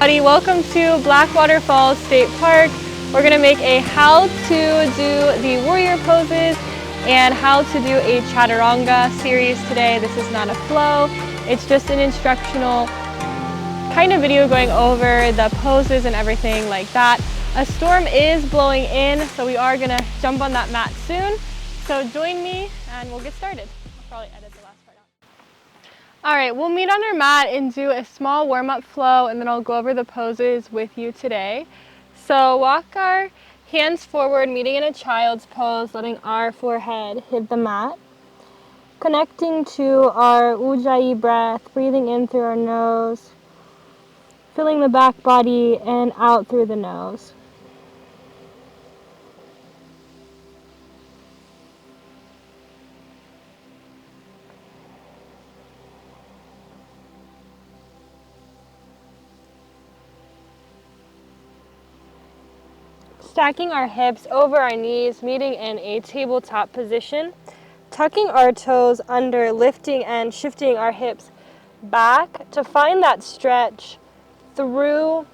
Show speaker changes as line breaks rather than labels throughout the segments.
everybody, welcome to Blackwater Falls State Park. We're going to make a how to do the warrior poses and how to do a Chaturanga series today. This is not a flow, it's just an instructional kind of video going over the poses and everything like that. A storm is blowing in, so we are going to jump on that mat soon. So join me and we'll get started. I'll probably edit the last part out. All right, we'll meet on our mat and do a small warm-up flow, and then I'll go over the poses with you today. So walk our hands forward, meeting in a child's pose, letting our forehead hit the mat. Connecting to our Ujjayi breath, breathing in through our nose, filling the back body and out through the nose. Stacking our hips over our knees, meeting in a tabletop position. Tucking our toes under, lifting and shifting our hips back to find that stretch through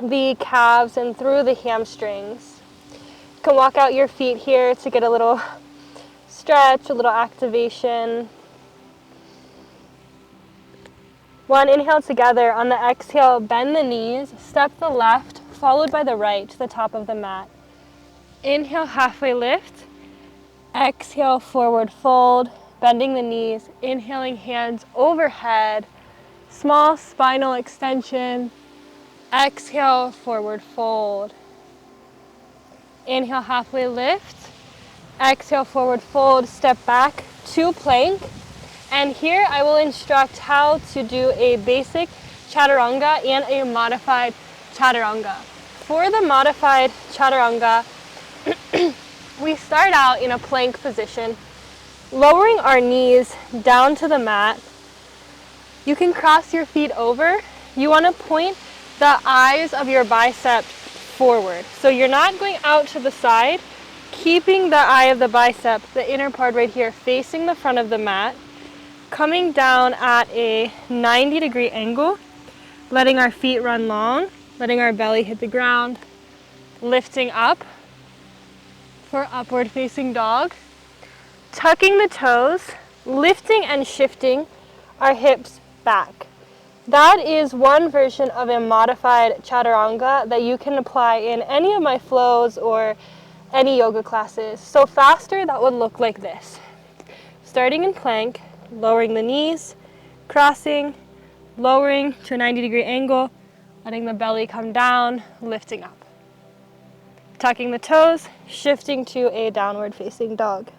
the calves and through the hamstrings. You can walk out your feet here to get a little stretch, a little activation. One inhale together. On the exhale, bend the knees, step the left, followed by the right to the top of the mat. Inhale, halfway lift. Exhale, forward fold, bending the knees. Inhaling, hands overhead, small spinal extension. Exhale, forward fold. Inhale, halfway lift. Exhale, forward fold, step back to plank. And here I will instruct how to do a basic Chaturanga and a modified Chaturanga. For the modified Chaturanga, we start out in a plank position, lowering our knees down to the mat. You can cross your feet over. You want to point the eyes of your bicep forward. So you're not going out to the side, keeping the eye of the bicep, the inner part right here, facing the front of the mat, coming down at a 90-degree angle, letting our feet run long, letting our belly hit the ground, lifting up for upward facing dog, tucking the toes, lifting and shifting our hips back. That is one version of a modified Chaturanga that you can apply in any of my flows or any yoga classes. So faster, that would look like this. Starting in plank, lowering the knees, crossing, lowering to a 90-degree angle, letting the belly come down, lifting up. Tucking the toes, shifting to a downward facing dog.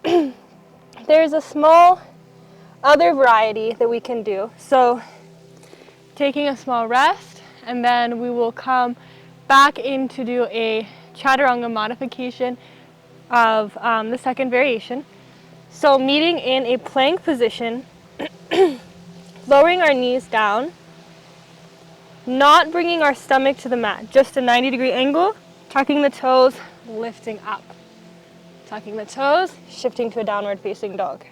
There's a small other variety that we can do. So taking a small rest, and then we will come back in to do a Chaturanga modification of the second variation. So meeting in a plank position, lowering our knees down, not bringing our stomach to the mat, just a 90-degree angle, tucking the toes, lifting up. Tucking the toes, shifting to a downward facing dog.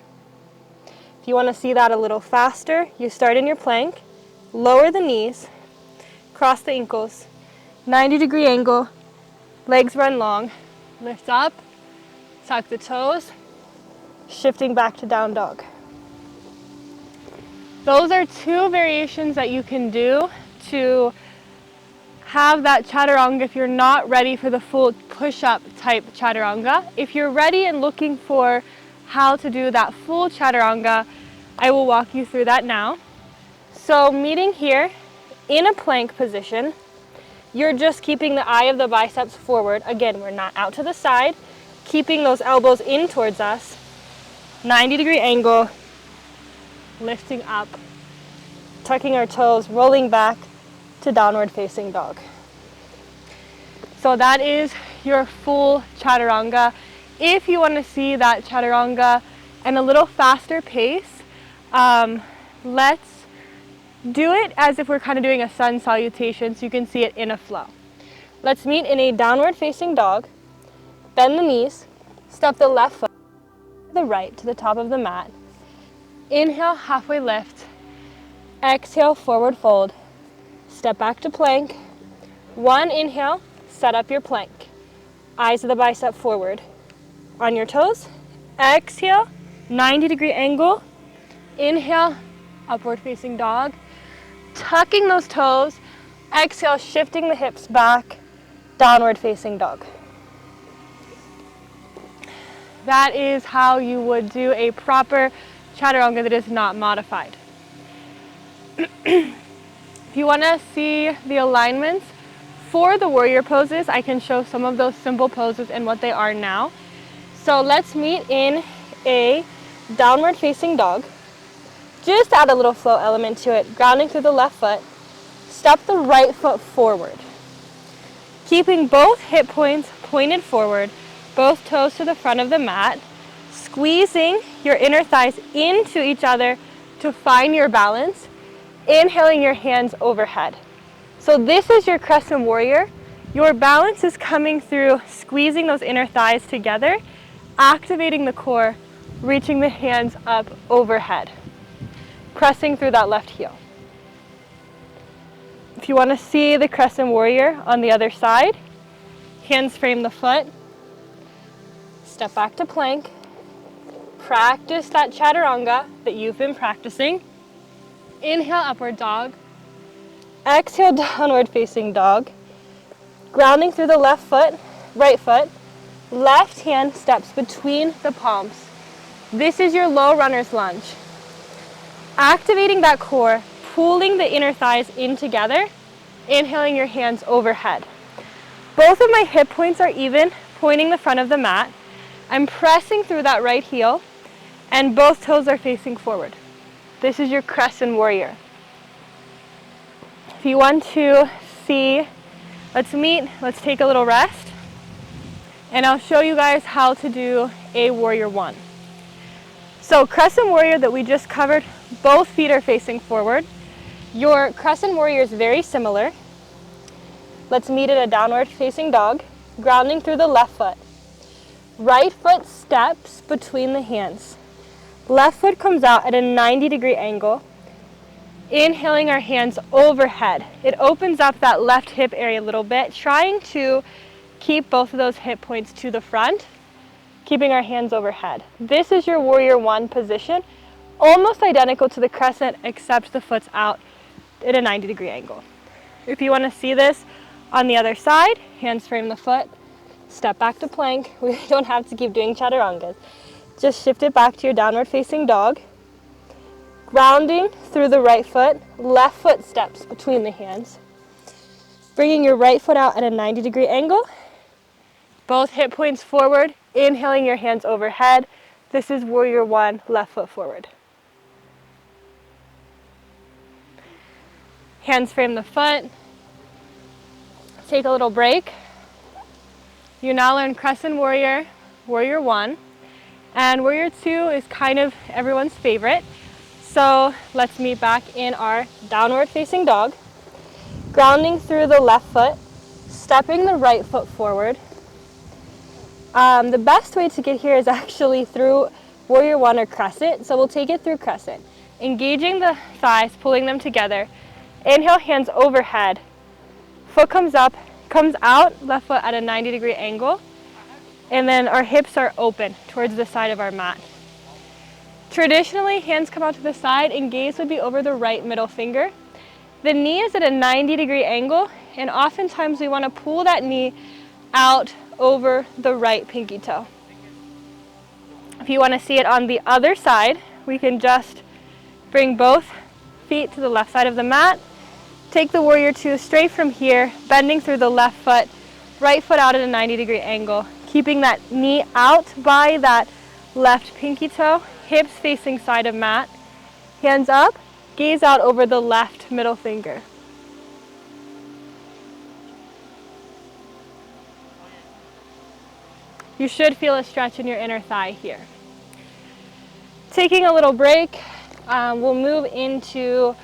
If you want to see that a little faster, you start in your plank, lower the knees, cross the ankles, 90-degree angle, legs run long, lift up, tuck the toes, shifting back to down dog. Those are two variations that you can do to have that Chaturanga if you're not ready for the full push-up type Chaturanga. If you're ready and looking for how to do that full Chaturanga, I will walk you through that now. So meeting here in a plank position, you're just keeping the eye of the biceps forward. Again, we're not out to the side, keeping those elbows in towards us, 90-degree angle, lifting up, tucking our toes, rolling back to downward facing dog. So that is your full Chaturanga. If you want to see that Chaturanga and a little faster pace, let's do it as if we're kind of doing a sun salutation so you can see it in a flow. Let's meet in a downward facing dog, bend the knees, step the left foot to the right to the top of the mat. Inhale, halfway lift. Exhale, forward fold. step back to plank. One, inhale, set up your plank. Eyes of the bicep forward. On your toes, exhale, 90-degree angle. Inhale, upward facing dog. Tucking those toes. Exhale, shifting the hips back, downward facing dog. That is how you would do a proper Chaturanga that is not modified. If you want to see the alignments for the warrior poses, I can show some of those simple poses and what they are now. So let's meet in a downward facing dog. Just add a little flow element to it, grounding through the left foot. Step the right foot forward. Keeping both hip points pointed forward, both toes to the front of the mat, squeezing your inner thighs into each other to find your balance, inhaling your hands overhead. So this is your crescent warrior. Your balance is coming through squeezing those inner thighs together, activating the core, reaching the hands up overhead, pressing through that left heel. If you want to see the crescent warrior on the other side, hands frame the foot, step back to plank, practice that Chaturanga that you've been practicing. Inhale, upward dog. Exhale, downward facing dog. Grounding through the left foot, right foot. Left hand steps between the palms. This is your low runner's lunge. Activating that core, pulling the inner thighs in together, inhaling your hands overhead. Both of my hip points are even, pointing the front of the mat. I'm pressing through that right heel, and both toes are facing forward. This is your crescent warrior. If you want to see, let's take a little rest, and I'll show you guys how to do a warrior one. So crescent warrior that we just covered, both feet are facing forward. Your crescent warrior is very similar. Let's meet at a downward facing dog, grounding through the left foot. Right foot steps between the hands. Left foot comes out at a 90-degree angle. Inhaling our hands overhead. It opens up that left hip area a little bit, trying to keep both of those hip points to the front, keeping our hands overhead. This is your warrior one position, almost identical to the crescent, except the foot's out at a 90-degree angle. If you want to see this on the other side, hands frame the foot, step back to plank. We don't have to keep doing Chaturangas. Just shift it back to your downward facing dog. Grounding through the right foot, left foot steps between the hands. Bringing your right foot out at a 90-degree angle. Both hip points forward, inhaling your hands overhead. This is warrior one, left foot forward. Hands frame the foot. Take a little break. You now learn crescent warrior, warrior one, and warrior two is kind of everyone's favorite. So let's meet back in our downward facing dog. Grounding through the left foot, stepping the right foot forward. The best way to get here is actually through warrior one or crescent, so we'll take it through crescent. Engaging the thighs, pulling them together. Inhale, hands overhead. Foot comes up, comes out, left foot at a 90-degree angle, and then our hips are open towards the side of our mat. Traditionally, hands come out to the side and gaze would be over the right middle finger. The knee is at a 90-degree angle, and oftentimes we want to pull that knee out over the right pinky toe. If you want to see it on the other side, we can just bring both feet to the left side of the mat. Take the warrior two straight from here, bending through the left foot, right foot out at a 90-degree angle, keeping that knee out by that left pinky toe, hips facing side of mat, hands up, gaze out over the left middle finger. You should feel a stretch in your inner thigh here. Taking a little break, we'll move into,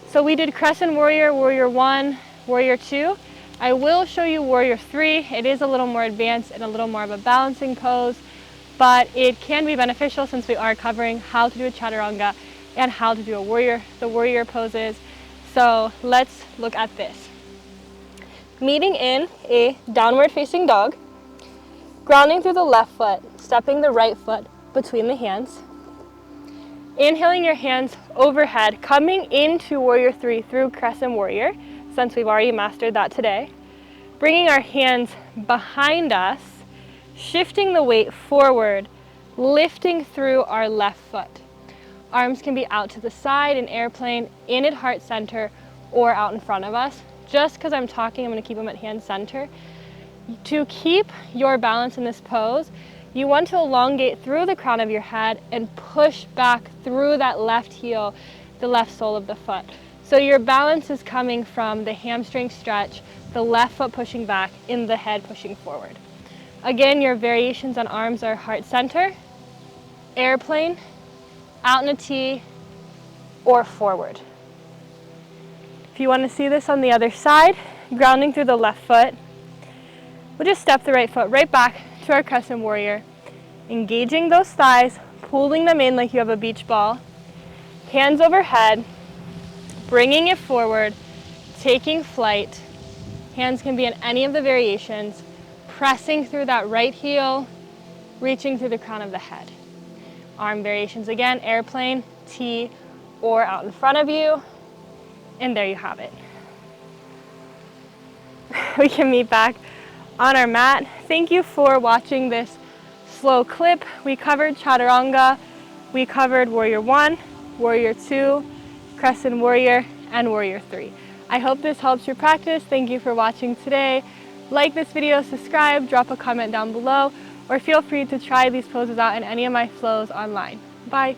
so we did crescent warrior, warrior one, warrior two. I will show you warrior three. It is a little more advanced and a little more of a balancing pose, but it can be beneficial since we are covering how to do a Chaturanga and how to do the warrior poses. So let's look at this. Meeting in a downward facing dog, grounding through the left foot, stepping the right foot between the hands. Inhaling your hands overhead, coming into warrior three through crescent warrior, since we've already mastered that today. Bringing our hands behind us, shifting the weight forward, lifting through our left foot. Arms can be out to the side in airplane, in at heart center, or out in front of us. Just because I'm talking, I'm going to keep them at hand center. To keep your balance in this pose, you want to elongate through the crown of your head and push back through that left heel, the left sole of the foot. So your balance is coming from the hamstring stretch, the left foot pushing back, in the head pushing forward. Again, your variations on arms are heart center, airplane, out in a T, or forward. If you want to see this on the other side, grounding through the left foot, we'll just step the right foot right back to our crescent warrior, engaging those thighs, pulling them in like you have a beach ball, hands overhead, bringing it forward, taking flight. Hands can be in any of the variations, pressing through that right heel, reaching through the crown of the head. Arm variations again, airplane, T, or out in front of you, and there you have it. We can meet back on our mat. Thank you for watching this slow clip. We covered Chaturanga, we covered Warrior 1, Warrior 2, Crescent Warrior, and Warrior 3. I hope this helps your practice. Thank you for watching today. Like this video, subscribe, drop a comment down below, or feel free to try these poses out in any of my flows online. Bye.